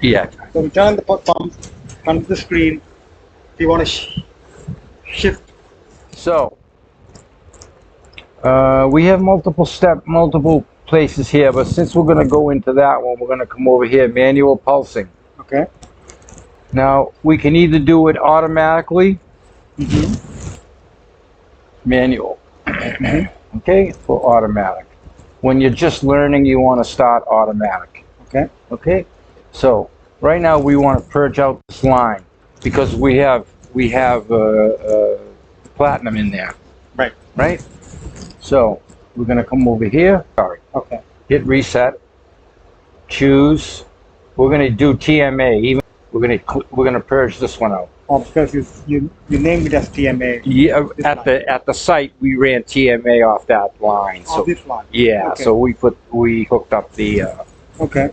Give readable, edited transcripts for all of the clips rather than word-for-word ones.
Yeah. So we turn on the pump, come to the screen. If you want to shift. So we have multiple places here, but since we're going to go into that one, we're going to come over here, manual pulsing. Okay. Now we can either do it automatically, manual. Okay, for automatic. When you're just learning, you want to start automatic. Okay. Okay. So right now we want to purge out this line because we have platinum in there. Right. Right. So we're going to come over here. Sorry. Okay. Hit reset. Choose. We're going to do TMA. Even we're going to purge this one out. Oh, because you named it as TMA. Yeah. At the site we ran TMA off that line. So this line. yeah. Okay. So we hooked up the. Okay.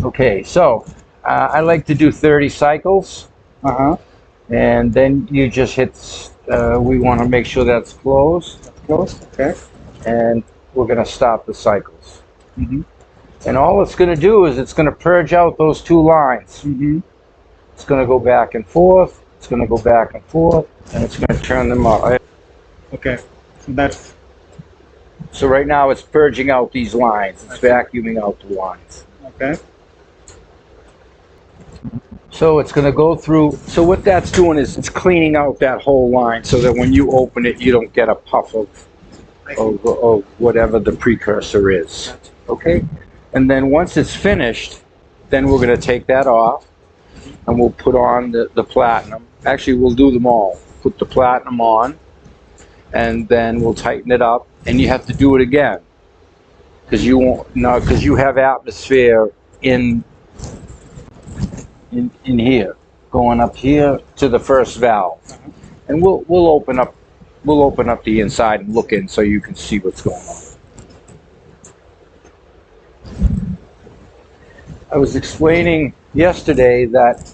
Okay. So I like to do 30 cycles. And then you just hit. We want to make sure that's closed. Okay. And we're going to stop the cycles. And all it's going to do is it's going to purge out those two lines. It's going to go back and forth. It's going to go back and forth, and it's going to turn them off. Okay. So that's. So right now it's purging out these lines. It's vacuuming out the lines. Okay. So it's going to go through. So what that's doing is it's cleaning out that whole line so that when you open it, you don't get a puff of whatever the precursor is. Okay. And then once it's finished, then we're going to take that off and we'll put on the platinum. Actually, we'll do them all. Put the platinum on and then we'll tighten it up, and you have to do it again because you won't, no, because you have atmosphere in here, going up here to the first valve. And we'll open up the inside and look in so you can see what's going on. I was explaining yesterday that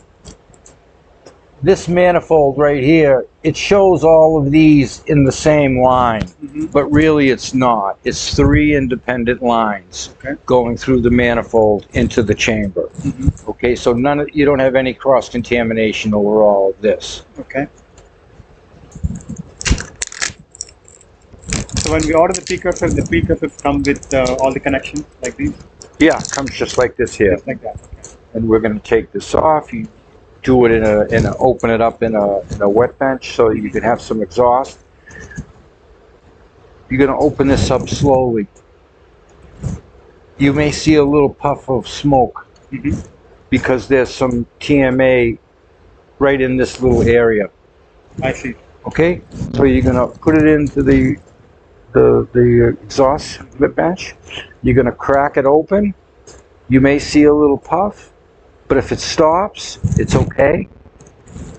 this manifold right here, it shows all of these in the same line, but really it's not. It's 3 independent lines going through the manifold into the chamber. Okay, so you don't have any cross-contamination over all of this. Okay. So when we order the precursors come with all the connections like these? Yeah, it comes just like this here. Just like that. Okay. And we're going to take this off. You do it open it up in a wet bench so you can have some exhaust. You're going to open this up slowly. You may see a little puff of smoke because there's some TMA right in this little area. I see. Okay, so you're going to put it into the exhaust bench. You're going to crack it open. You may see a little puff, but if it stops, it's okay.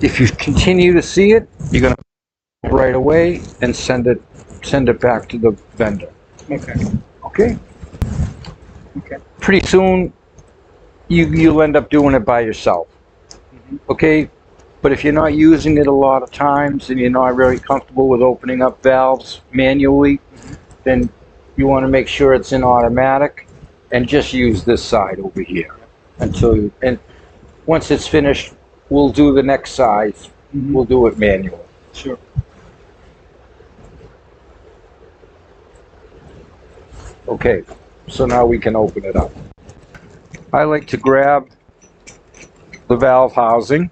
If you continue to see it, you're going to right away and send it back to the vendor. Okay. Okay. Okay. Pretty soon, you'll end up doing it by yourself. Okay. But if you're not using it a lot of times and you're not very comfortable with opening up valves manually, then you want to make sure it's in automatic and just use this side over here and once it's finished, we'll do the next size. We'll do it manual. Sure. Okay, so now we can open it up. I like to grab the valve housing.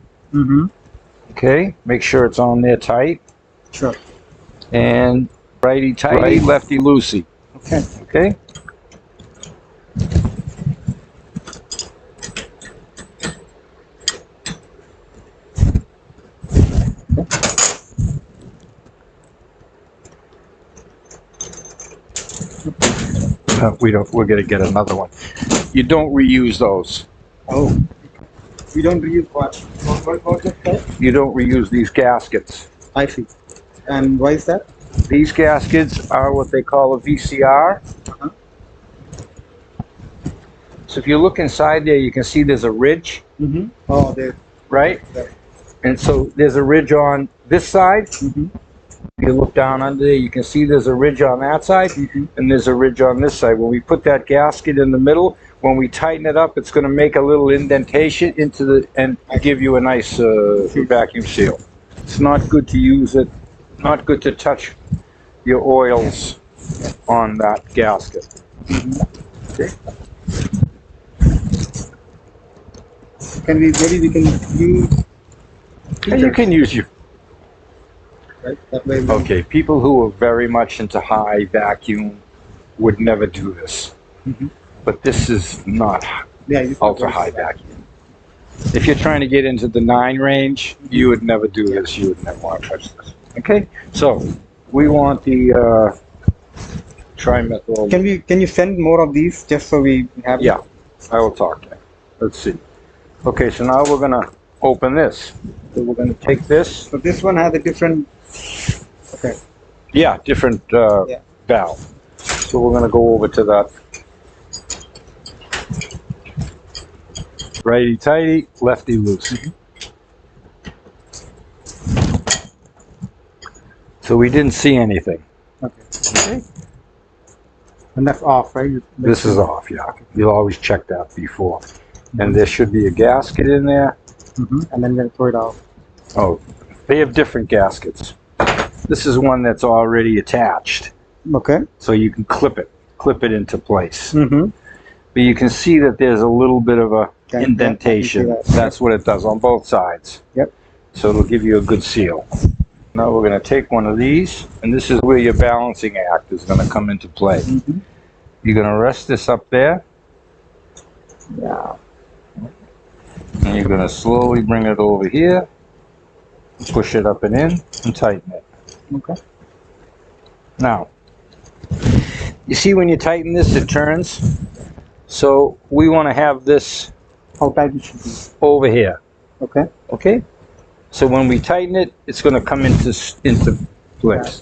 Okay, make sure it's on there tight. Sure. And righty tighty, lefty loosey. Okay. Okay. We're gonna get another one. You don't reuse those. Oh. We don't reuse what? What is that? You don't reuse these gaskets. I see. And why is that? These gaskets are what they call a VCR. So if you look inside there, you can see there's a ridge. Oh, there. Right? There. And so there's a ridge on this side. If you look down under there, you can see there's a ridge on that side, and there's a ridge on this side. When we put that gasket in the middle, when we tighten it up, it's going to make a little indentation into the and give you a nice vacuum seal. It's not good to use it, not good to touch your oils on that gasket. Okay. Maybe we can use And you can use your right that way. okay. People who are very much into high vacuum would never do this, but this is not ultra high vacuum. If you're trying to get into the 9 range, you would never do this. You would never want to touch this. Okay, so we want the trimethyl. Can you send more of these just so we have? Yeah, I will talk to you. Let's see. Okay, so now we're gonna open this. So we're gonna take this. So this one has a different. Okay. Yeah, different valve. So we're gonna go over to that. Righty tighty, lefty loosey. So we didn't see anything. Okay. And that's off, right? This is off, yeah. You'll always check that before. And there should be a gasket in there. And then we'll throw it out. Oh, they have different gaskets. This is one that's already attached. Okay. So you can clip it into place. But you can see that there's a little bit of a indentation. That's what it does on both sides. Yep. So it'll give you a good seal. Now we're going to take one of these, and this is where your balancing act is going to come into play. You're going to rest this up there. Yeah. And you're going to slowly bring it over here, push it up and in, and tighten it. Okay. Now, you see when you tighten this, it turns. So we want to have this How tight it should be. over here. Okay. Okay? So when we tighten it, it's going to come into place.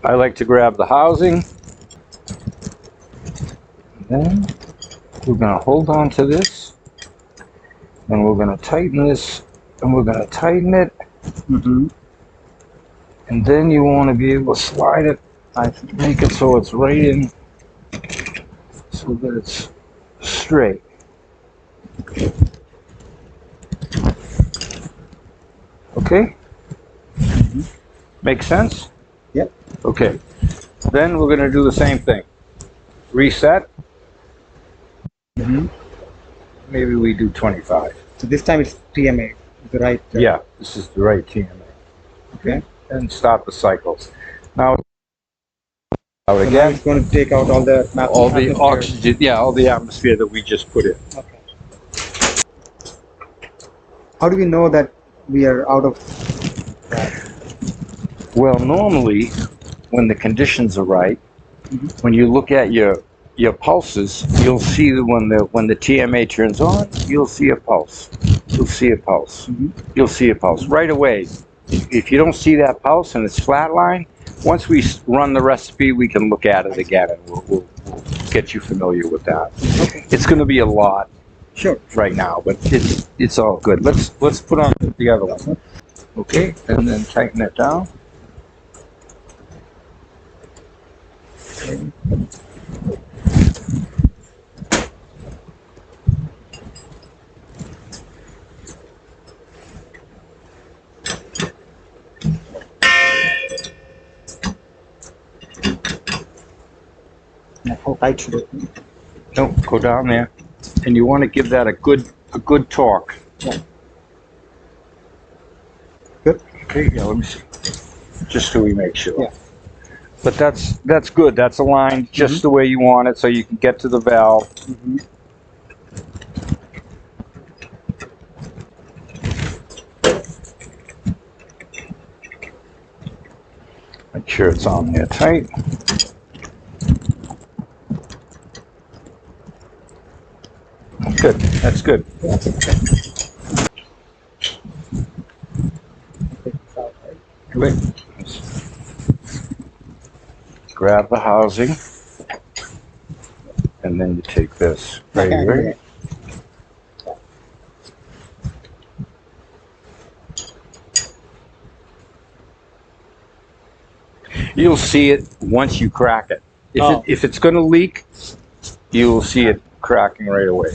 I like to grab the housing. Then we're going to hold on to this. And we're going to tighten this. And we're going to tighten it. And then you want to be able to slide it. Make it so it's right in. So that it's straight. Okay? Make sense? Yep. Okay. Then we're going to do the same thing. Reset. Maybe we do 25. So this time it's TMA, the right. Yeah, this is the right TMA. Okay. And stop the cycles. Now, So again, now it's going to take out all the oxygen, yeah, all the atmosphere that we just put in. Okay. How do we know that we are out of that? Well, normally, when the conditions are right, when you look at your pulses, you'll see that when the TMA turns on, you'll see a pulse. You'll see a pulse. You'll see a pulse right away. If you don't see that pulse and it's flatline, once we run the recipe, we can look at it again, and we'll get you familiar with that. Okay. It's going to be a lot. Sure. Right now, but it's all good. Let's put on the other one. Okay, and then tighten it down. Okay. How tight should it be? No, go down there, and you want to give that a good torque. Yeah. Good. Okay, yeah, let me see. Just so we make sure. Yeah. But that's good. That's aligned just the way you want it, so you can get to the valve. Make sure it's on there tight. Good. That's good. Good. Grab the housing, and then you take this. Right. You'll see it once you crack it. Oh. If it's going to leak, you'll see it cracking right away.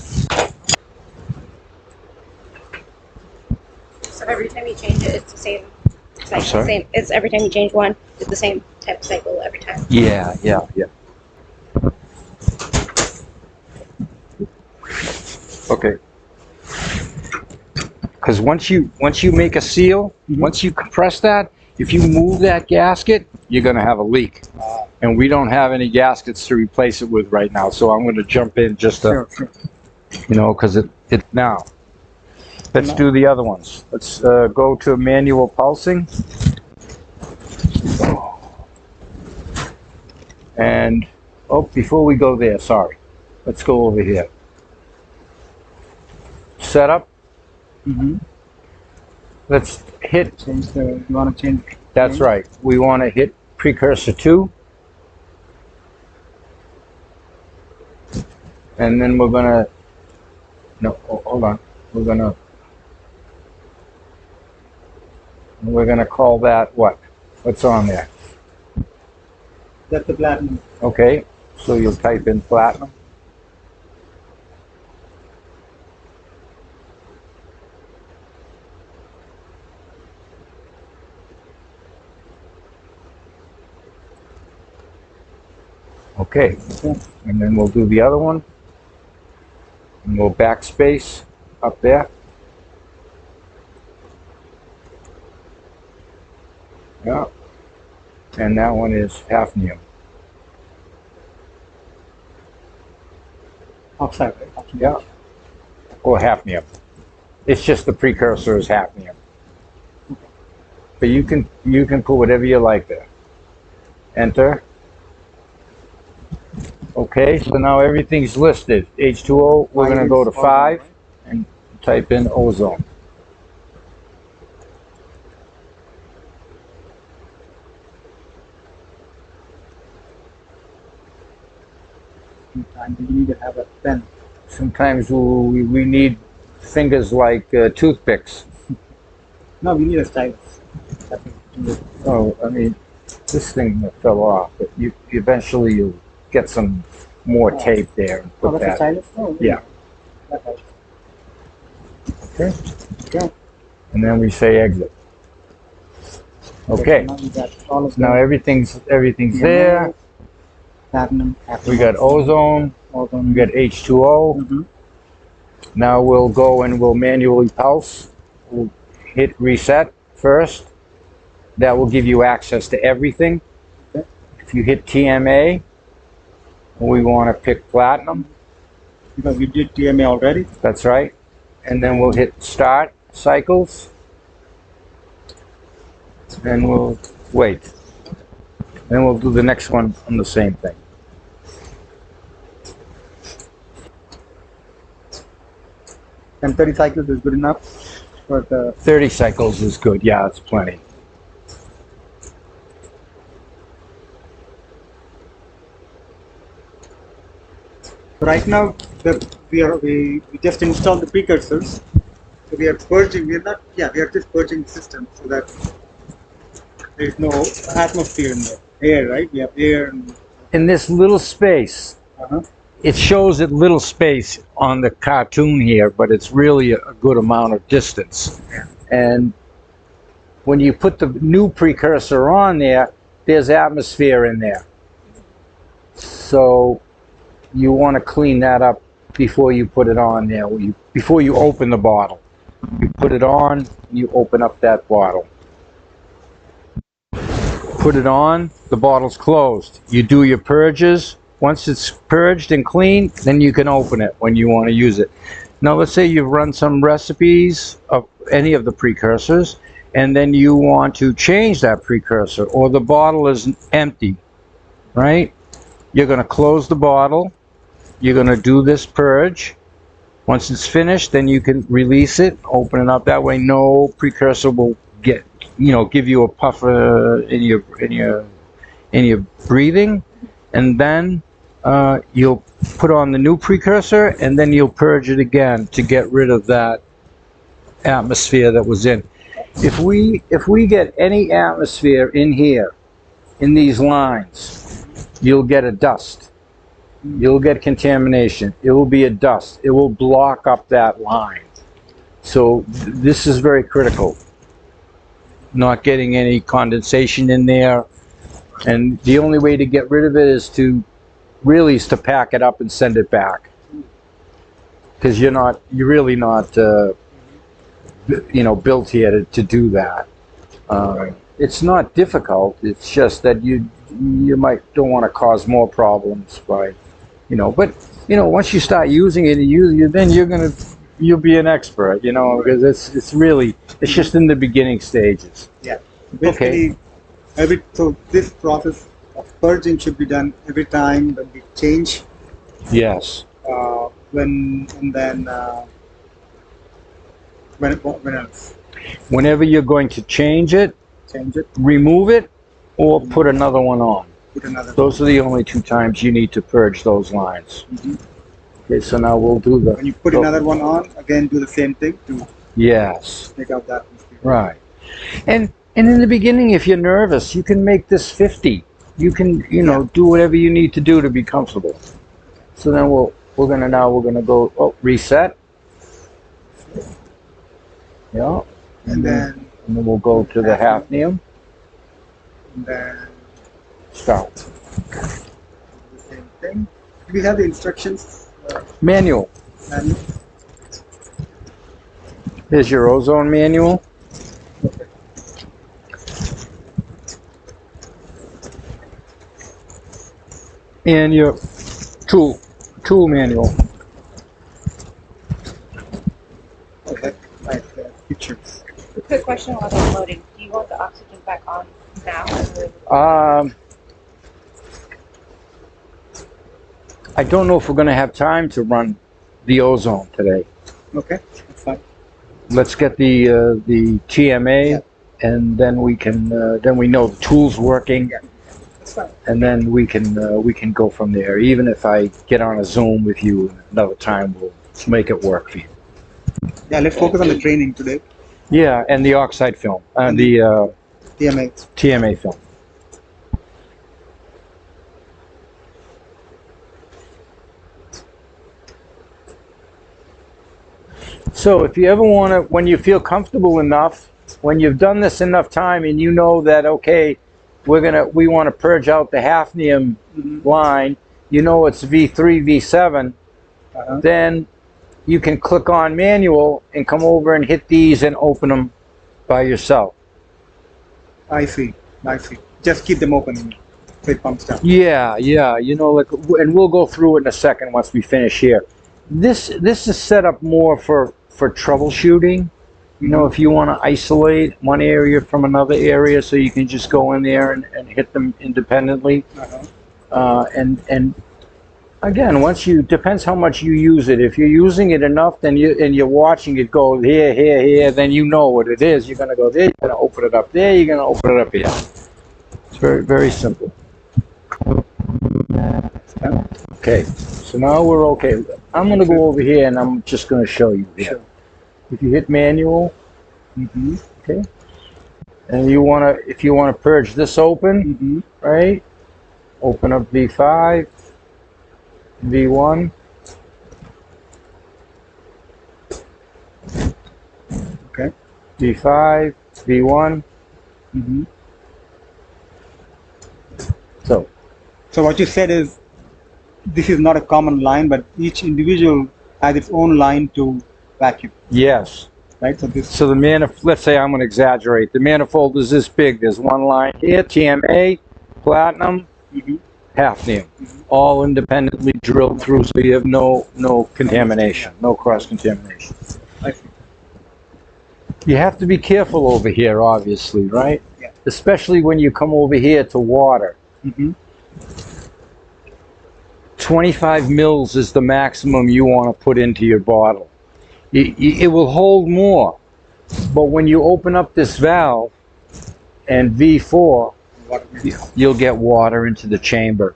So every time you change it, it's the same cycle. I'm sorry? Same. It's every time you change one, it's the same type of cycle every time. Yeah. Okay. Because once you make a seal, once you compress that, if you move that gasket, you're going to have a leak. And we don't have any gaskets to replace it with right now. So I'm going to jump in just to, Sure. you know, because it now. Let's do the other ones. Let's go to manual pulsing. And, oh, before we go there, sorry. Let's go over here. Setup. Let's hit. Change the. You want to change? That's right. We want to hit precursor 2. And then we're going to. No, hold on. We're going to call that what? What's on there? That's the platinum. Okay. So you'll type in platinum. Okay, and then we'll do the other one, and we'll backspace up there. Yeah, and that one is hafnium. Oxide, right? Oxide. Yeah, or hafnium. It's just the precursor is hafnium. But you can put whatever you like there. Enter. Okay, so now everything's listed. H2O, we're going to go to 5 and type in ozone. And you need to have a pen. Sometimes we need fingers like toothpicks. No, we need a stylus. Oh, I mean, this thing fell off, but eventually you'll get some more tape there and put that's a that. stylus? Oh, Yeah. That helps. Okay. Okay. And then we say exit. Okay. So now we got all of Now the everything's there. platinum. We got ozone. We got H2O. Now we'll go and we'll manually pulse. We'll hit reset first. That will give you access to everything. Okay. If you hit TMA, we want to pick platinum. Because we did TMA already. That's right. And then we'll hit start cycles. And we'll wait. Then we'll do the next one on the same thing. And 30 cycles is good enough for the. 30 cycles is good. Yeah, it's plenty. Right now, we just installed the precursors. So we are purging. We are just purging the system so that there is no atmosphere in the air, right? We have air and. In this little space, it shows it little space on the cartoon here, but it's really a good amount of distance. And when you put the new precursor on there, there's atmosphere in there. So you want to clean that up before you put it on there. Before you open the bottle, you put it on, you open up that bottle. Put it on, the bottle's closed. You do your purges. Once it's purged and clean, then you can open it when you want to use it. Now let's say you've run some recipes of any of the precursors, and then you want to change that precursor, or the bottle is empty, right? You're going to close the bottle. You're going to do this purge. Once it's finished, then you can release it, open it up. That way no precursor will give you a puffer in your breathing. And then you'll put on the new precursor, and then you'll purge it again to get rid of that atmosphere that was in. If we get any atmosphere in here, in these lines, you'll get a dust. You'll get contamination. It will be a dust. It will block up that line. So this is very critical. Not getting any condensation in there. And the only way to get rid of it is to pack it up and send it back. Because you're really not, built here to do that. It's not difficult. It's just that you don't want to cause more problems by, but once you start using it, then you'll be an expert, because it's just in the beginning stages. Yeah. Basically, so this process of purging should be done every time when we change. Yes. When else? Whenever you're going to change it, remove it, or put another one on. Those are the only two times you need to purge those lines. Okay, so now we'll do when you put another one on, again do the same thing to take out that mistake. Right. And in the beginning, if you're nervous, you can make this 50. You can do whatever you need to do to be comfortable. So then we're gonna go reset. Yeah. And then we'll go to the hafnium. And then Start. the same thing. Do we have the instructions? Manual. Manual? Here's your ozone manual. Okay. And your tool manual. Okay. Right. Pictures. Quick question while I'm loading. Do you want the oxygen back on now? I don't know if we're going to have time to run the ozone today. Okay, that's fine. Let's get the TMA, and then we can then we know the tool's working, That's fine. and then we can go from there. Even if I get on a Zoom with you another time, we'll make it work for you. Yeah, let's focus on the training today. Yeah, and the oxide film, the TMA film. So if you ever want to, when you feel comfortable enough, when you've done this enough time and you know that, okay, we want to purge out the hafnium line, it's V3, V7, then you can click on manual and come over and hit these and open them by yourself. I see. Just keep them open so it pumps down. Yeah, and we'll go through it in a second once we finish here. This is set up more for troubleshooting. If you want to isolate one area from another area, so you can just go in there and hit them independently. And again, depends how much you use it. If you're using it enough, then you're watching it go here, then you know what it is. You're going to go there, you're going to open it up there, you're going to open it up here. It's very, very simple. Okay, so now we're okay. I'm going to go over here and I'm just going to show you here. Sure. If you hit manual, okay, and if you want to purge this open, right? Open up V5, V1. Okay. V5, V1. So what you said is, this is not a common line, but each individual has its own line to vacuum. Yes. Right. So the manifold. Let's say I'm going to exaggerate. The manifold is this big. There's one line here, TMA, platinum, hafnium, all independently drilled through, so you have no contamination, no cross contamination. I see. You have to be careful over here, obviously, right? Yeah. Especially when you come over here to water. 25 mils is the maximum you want to put into your bottle. It will hold more, but when you open up this valve and V4, you'll get water into the chamber.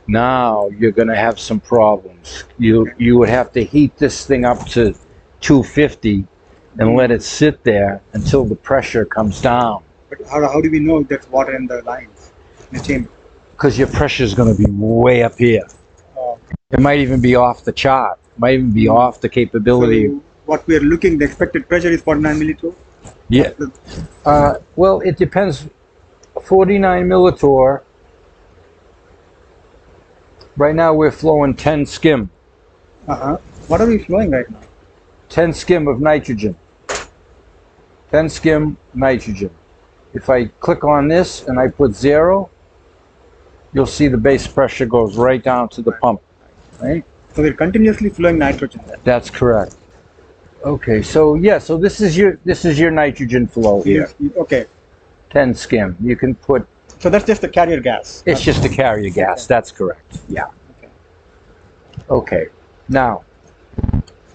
Now you're going to have some problems. You would have to heat this thing up to 250 and let it sit there until the pressure comes down. But how do we know there's water in the lines? in the chamber. because your pressure is going to be way up here. Oh, It might even be off the chart. Might even be off the capability. so what we are looking, the expected pressure is 49 millitorr. Yeah. Well, it depends. 49 millitorr. Right now we're flowing 10 skim. What are we flowing right now? 10 skim of nitrogen. 10 skim nitrogen. If I click on this and I put 0, you'll see the base pressure goes right down to the pump. Right? So we're continuously flowing nitrogen then. That's correct. Okay, so yeah, so this is your nitrogen flow here. Okay. 10 skim. You can put. So that's just the carrier gas. It's just a carrier gas. That's correct. Yeah. Okay. Okay. Now.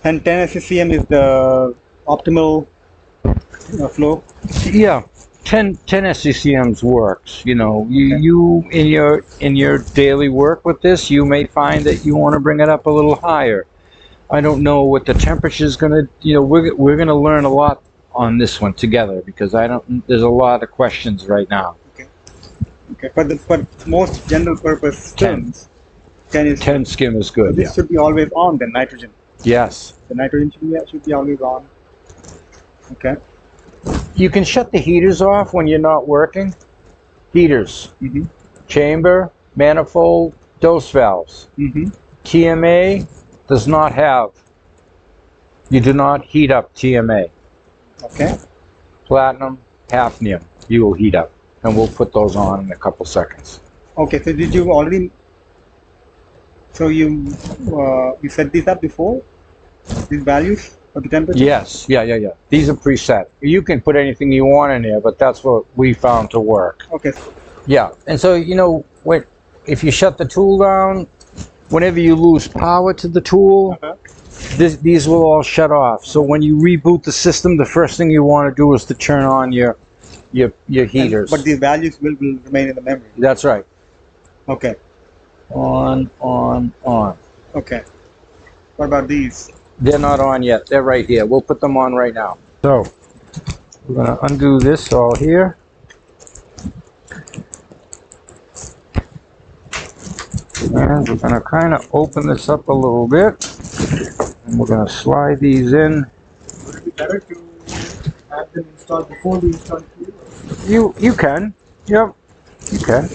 And 10 SCCM is the optimal flow. Yeah. 10 SCCMs works. You know, you in your daily work with this, you may find that you want to bring it up a little higher. I don't know what the temperature is going to. You know, we're going to learn a lot on this one together because there's a lot of questions right now. Okay, for most general purpose 10 skim is good. This should be always on then, nitrogen. Yes. The nitrogen should be always on. Okay. You can shut the heaters off when you're not working. Heaters. Chamber, manifold, dose valves. TMA does not have. You do not heat up TMA. Okay. Platinum, hafnium, you will heat up. And we'll put those on in a couple seconds. Okay, so did you already, so you set these up before? These values for the temperature? Yes, yeah. These are preset. You can put anything you want in there, but that's what we found to work. Okay. Yeah, and so, you know, if you shut the tool down, whenever you lose power to the tool, these will all shut off. So when you reboot the system, the first thing you want to do is to turn on your heaters. But these values will remain in the memory. That's right. Okay. On. Okay. What about these? They're not on yet. They're right here. We'll put them on right now. So we're going to undo this all here. And we're going to kind of open this up a little bit. And we're going to slide these in. Would it be better to have them installed before we install it? You can. Yep. You can.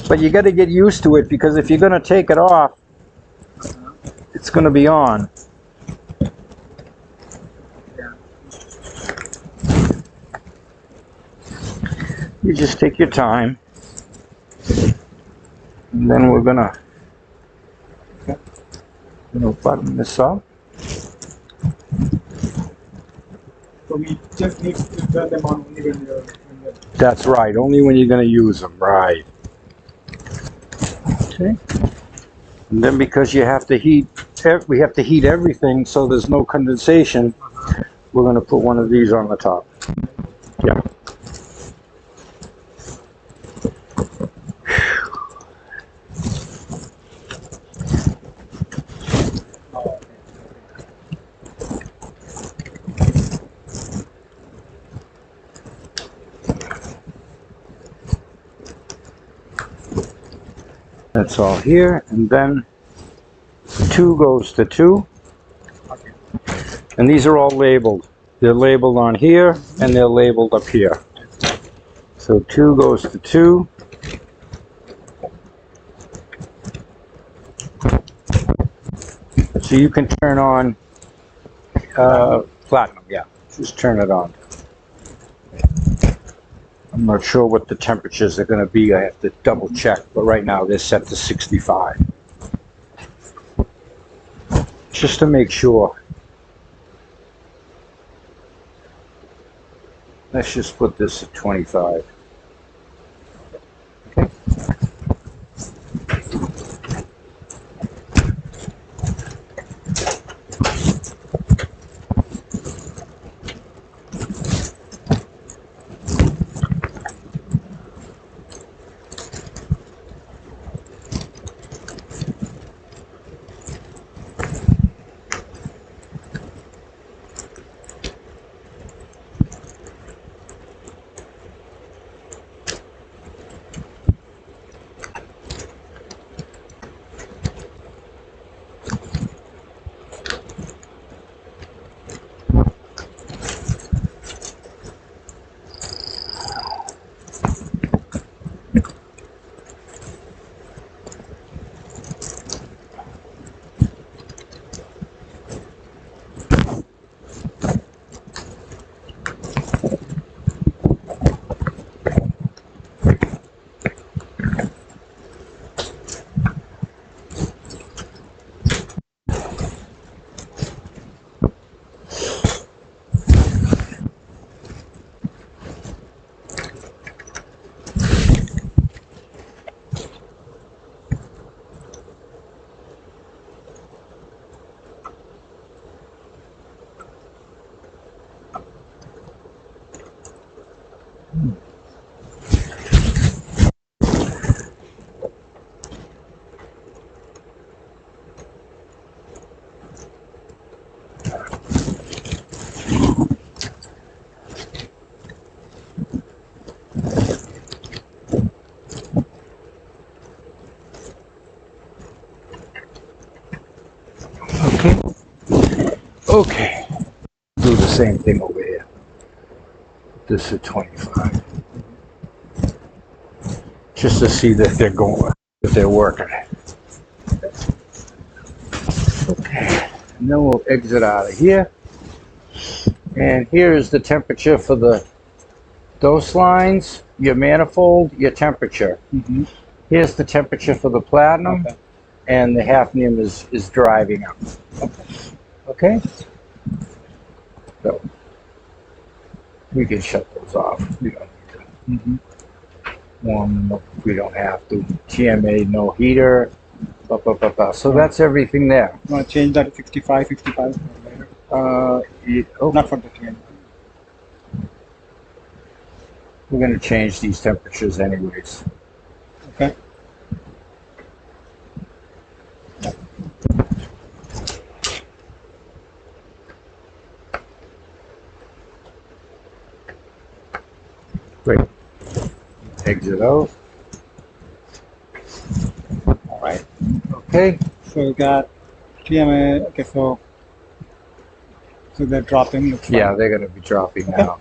But you got to get used to it because if you're going to take it off, it's going to be on. You just take your time. And then we're going to button this up. So we just need to turn them on only when you're... That's right, only when you're going to use them, right. Okay. And then because you have to heat, we have to heat everything so there's no condensation, we're going to put one of these on the top. Yeah. That's all here, and then 2 goes to 2. And these are all labeled. They're labeled on here, and they're labeled up here. So 2 goes to 2. So you can turn on platinum, yeah. Just turn it on. I'm not sure what the temperatures are going to be. I have to double check, but right now they're set to 65. Just to make sure. Let's just put this at 25. Okay. Okay. Do the same thing over here. This is 25. Just to see that they're going, that they're working. Okay. And then we'll exit out of here. And here is the temperature for the dose lines, your manifold, your temperature. Mm-hmm. Here's the temperature for the platinum, Okay. and the hafnium is driving up. Okay? So we can shut those off. We don't need to Mm-hmm. warm them up if we don't have to. TMA, no heater. Blah, blah, blah, blah. So that's everything there. You want to change that to 65, 55 later? Not for the TN. We're going to change these temperatures anyways. Okay. Great. Exit out. All right. Okay. So we got TMA. Okay, so they're dropping. Looks Yeah, like. they're going to be dropping Okay. now.